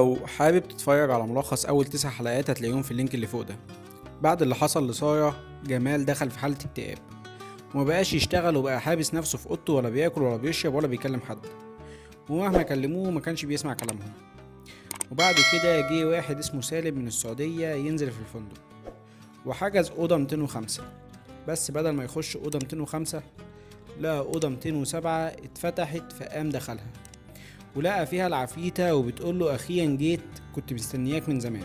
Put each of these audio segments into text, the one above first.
لو حابب تتفرج على ملخص أول 9 حلقات هتلاقيهم في اللينك اللي فوق ده. بعد اللي حصل لسارة، جمال دخل في حالة اكتئاب ومبقاش يشتغل وبقى حابس نفسه في أوضته، ولا بياكل ولا بيشرب ولا بيكلم حد، ومهما كلموه مكانش بيسمع كلامهم. وبعد كده جه واحد اسمه سالم من السعودية ينزل في الفندق وحجز أوضة 205، بس بدل ما يخش أوضة 205 لقى أوضة 207 اتفتحت، فقام دخلها ولقى فيها العفريتة وبتقوله أخيرا جيت، كنت مستنياك من زمان،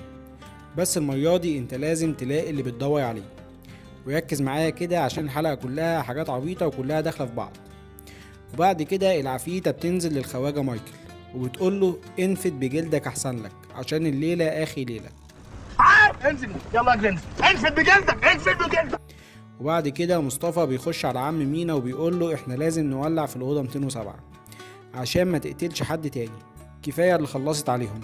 بس المرة دي انت لازم تلاقي اللي بتدور عليه. وركز معايا كده عشان الحلقة كلها حاجات عبيطة وكلها داخلة في بعض. وبعد كده العفريتة بتنزل للخواجة مايكل وبتقوله انفد بجلدك احسن لك، عشان الليلة اخي ليلة. انزل يلا اجري، انفد بجلدك انفد بجلدك. وبعد كده مصطفى بيخش على عم مينا وبيقوله احنا لازم نولع في الأوضة 207 عشان ما تقتلش حد تاني، كفاية اللي خلصت عليهم.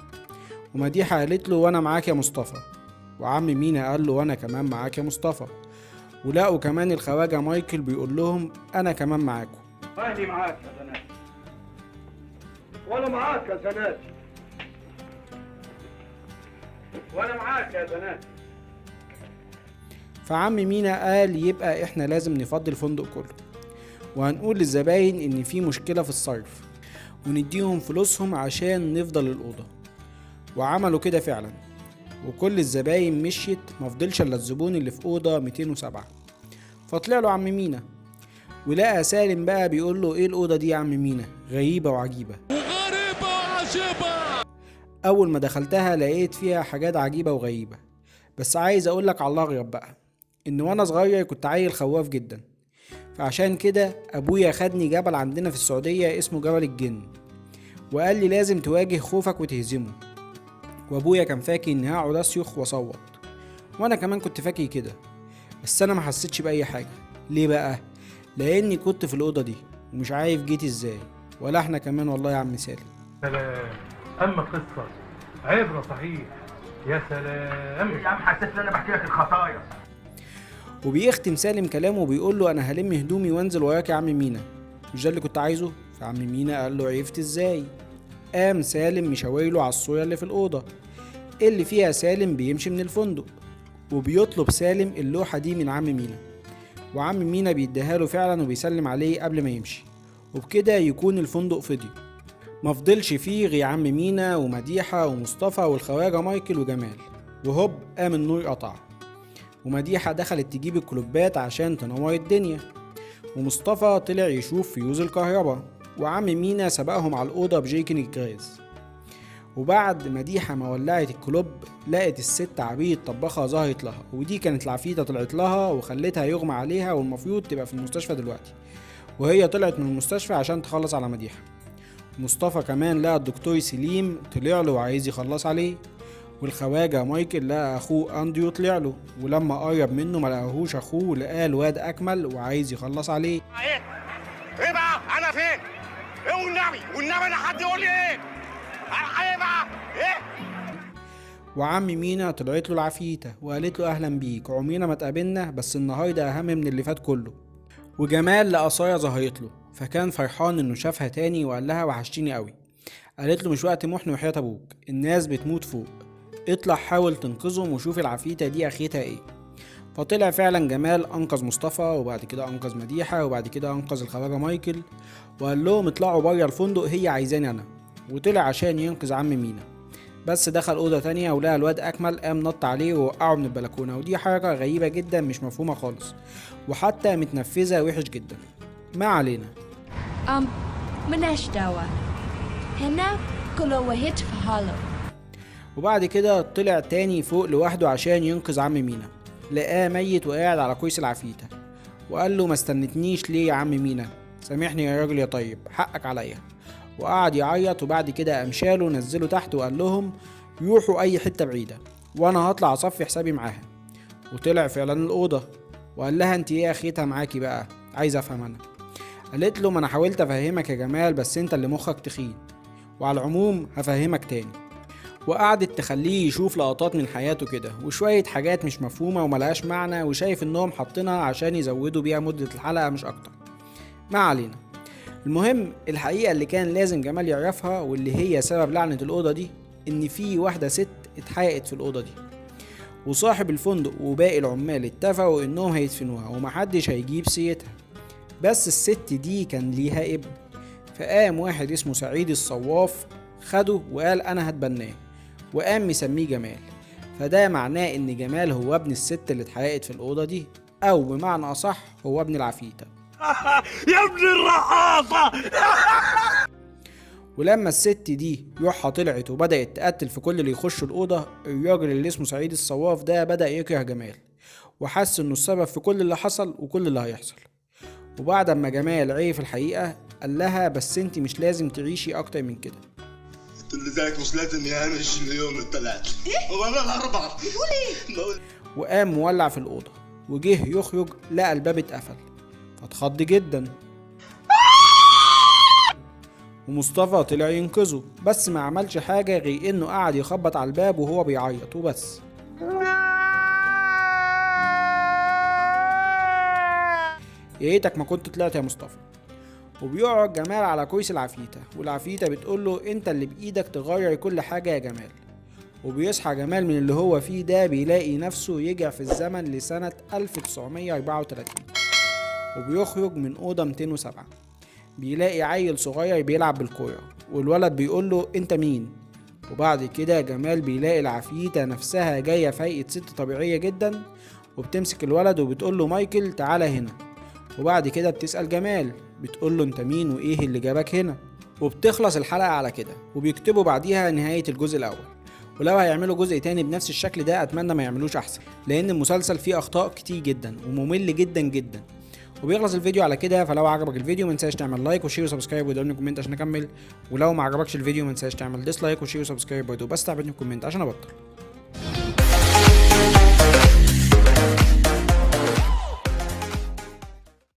ومديحة قالت له وانا معاك يا مصطفى، وعم مينا قال له وانا كمان معاك يا مصطفى. ولقوا كمان الخواجة مايكل بيقول لهم انا كمان معاكم. ماني معاك يا زناتي وانا معاك يا زناتي وانا معاك يا زناتي. فعم مينا قال يبقى احنا لازم نفضي الفندق كله، وهنقول للزباين ان في مشكلة في الصرف ونديهم فلوسهم عشان نفضل الأوضة. وعملوا كده فعلا، وكل الزباين مشيت، مفضلش الا الزبون اللي في أوضة 207. فطلع له عم مينا ولقى سالم بقى بيقول له ايه الأوضة دي يا عم مينا، غريبة وعجيبة. غريبة وعجيبة. أول ما دخلتها لقيت فيها حاجات عجيبة وغريبة، بس عايز أقولك على الأغرب بقى، إن وأنا صغير كنت عيل خواف جدا، فعشان كده أبويا خدني جبل عندنا في السعودية اسمه جبل الجن، وقال لي لازم تواجه خوفك وتهزمه. وأبويا كان فاكر إني هقعد أصيخ وأصوت، وأنا كمان كنت فاكر كده، بس أنا ما حسيتش بأي حاجة. ليه بقى؟ لأني كنت في الأوضة دي ومش عارف جيت إزاي، ولا إحنا كمان والله يا عم سالم. سلام. اما قصه عبره صحيح. يا سلام يا عم حسيت ان انا بحكي لك الخطايا. وبيختم سالم كلامه وبيقول له انا هلم هدومي وانزل وراك يا عم مينا، مش ده اللي كنت عايزه؟ فعم مينا قال له عرفت ازاي؟ قام سالم مشاويله على الصورة اللي في الأوضة اللي فيها سالم بيمشي من الفندق، وبيطلب سالم اللوحة دي من عم مينا، وعم مينا بيديها له فعلا وبيسلم عليه قبل ما يمشي، وبكده يكون الفندق فضي. مفضلش فيه غير عم مينا ومديحة ومصطفى والخواجة مايكل وجمال. وهوب قام النور قطع، ومديحة دخلت تجيب الكلوبات عشان تنور الدنيا، ومصطفى طلع يشوف فيوز الكهرباء، وعم مينا سبقهم على الأوضة بجيكن الجاز. وبعد مديحة ما ولعت الكلوب لقت الست عبيد طباخة ظهرت لها، ودي كانت العفيتة طلعت لها وخلتها يغمى عليها والمفروض تبقى في المستشفى دلوقتي، وهي طلعت من المستشفى عشان تخلص على مديحة. مصطفى كمان لقى الدكتور سليم طلع له وعايز يخلص عليه، والخواجة مايكل لقى اخوه اندريو طلع له، ولما قرب منه ما لقاهوش اخوه، لقاه الواد اكمل وعايز يخلص عليه. ايه بقى انا فين؟ ايه والنبي انا حد يقول لي ايه؟ ايه بقى؟ ايه؟ وعم مينا طلعت له العفيتة وقالت له اهلا بيك، عمرنا ما اتقابلنا بس النهارده اهم من اللي فات كله. وجمال لقى سارة ظهرت له، فكان فرحان انه شافها تاني وقال لها وحشتيني قوي. قالت له مش وقت محن وحياة ابوك، الناس بتموت فوق، اطلع حاول تنقذهم وشوف العفريتة دي اخيتها ايه. فطلع فعلا جمال انقذ مصطفى، وبعد كده انقذ مديحة، وبعد كده انقذ الخواجة مايكل، وقال لهم اطلعوا بره الفندق هي عايزاني انا. وطلع عشان ينقذ عم مينا، بس دخل اوضه تانية ولقى الواد اكمل قام نط عليه ووقعه من البلكونه، ودي حركه غريبه جدا مش مفهومه خالص، وحتى متنفذه وحش جدا. ما علينا. ملناش دعوة، هنا كل واحد في حاله. وبعد كده طلع تاني فوق لوحده عشان ينقذ عم مينا، لقاه ميت وقاعد على كويس العفيتة، وقال له ما استنتنيش ليه يا عم مينا؟ سامحني يا راجل يا طيب، حقك عليا. وقعد يعيط، وبعد كده قام شاله نزله تحت وقال لهم يروحوا اي حتة بعيدة وانا هطلع اصفي حسابي معاها. وطلع فعلا الأوضة وقال لها انت ايه اخيتها معاكي بقى؟ عايز افهم انا. قالت له ما انا حاولت افهمك يا جمال بس انت اللي مخك تخين، وعلى العموم هفهمك تاني. وقعدت تخليه يشوف لقطات من حياته كده وشوية حاجات مش مفهومة وملهاش معنى، وشايف انهم حاطينها عشان يزودوا بيها مدة الحلقة مش اكتر. ما علينا. المهم الحقيقة اللي كان لازم جمال يعرفها واللي هي سبب لعنة الأوضة دي، ان في واحدة ست اتحققت في الأوضة دي، وصاحب الفندق وباقي العمال اتفقوا انهم هيدفنوها ومحدش هيجيب سيرتها. بس الست دي كان ليها ابن، فقام واحد اسمه سعيد الصواف خده وقال انا هتبناه، وقام مسميه جمال. فده معناه ان جمال هو ابن الست اللي اتحققت في الأوضة دي، او بمعنى اصح هو ابن العفيتة. يا ابن الرقاصة. ولما الست دي روحها طلعت وبدأت تقتل في كل اللي يخشوا الأوضة، الراجل اللي اسمه سعيد الصواف ده بدأ يكره جمال، وحس انه السبب في كل اللي حصل وكل اللي هيحصل. وبعد ما جمال عرف الحقيقة قال لها بس انت مش لازم تعيشي اكتر من كده. قلت لذلك مش لازم يعمش اليوم الثلاث ولا الاربعة. بقول وقام مولع في الأوضة، وجه يخرج لقى الباب اتقفل، فاتخض جدا. ومصطفى طلع ينقذه، بس ما عملش حاجة غير انه قعد يخبط على الباب وهو بيعيط وبس. يا ريتك ما كنت طلعت يا مصطفى. وبيقعد جمال على كرسي العفيتة، والعفيتة بتقوله انت اللي بايدك تغير كل حاجة يا جمال. وبيصحى جمال من اللي هو فيه ده، بيلاقي نفسه يرجع في الزمن لسنة 1934، وبيخرج من أوضة 207. بيلاقي عيل صغير بيلعب بالكورة، والولد بيقوله انت مين؟ وبعد كده جمال بيلاقي العفيتة نفسها جاية في هيئة ست طبيعية جدا، وبتمسك الولد وبتقوله مايكل تعالى هنا. وبعد كده بتسأل جمال بتقوله انت مين وايه اللي جابك هنا. وبتخلص الحلقة على كده، وبيكتبوا بعديها نهاية الجزء الأول. ولو هيعملوا جزء تاني بنفس الشكل ده اتمنى ما يعملوش احسن، لان المسلسل فيه اخطاء كتير جدا وممل جدا جدا. وبيخلص الفيديو على كده. فلو عجبك الفيديو منساش تعمل لايك وشير وسبسكرايب وتقولي كومنت عشان اكمل، ولو ما عجبكش الفيديو منساش تعمل ديسلايك وشير وسبسكرايب برضه، بس تعبني كومنت عشان ابطل.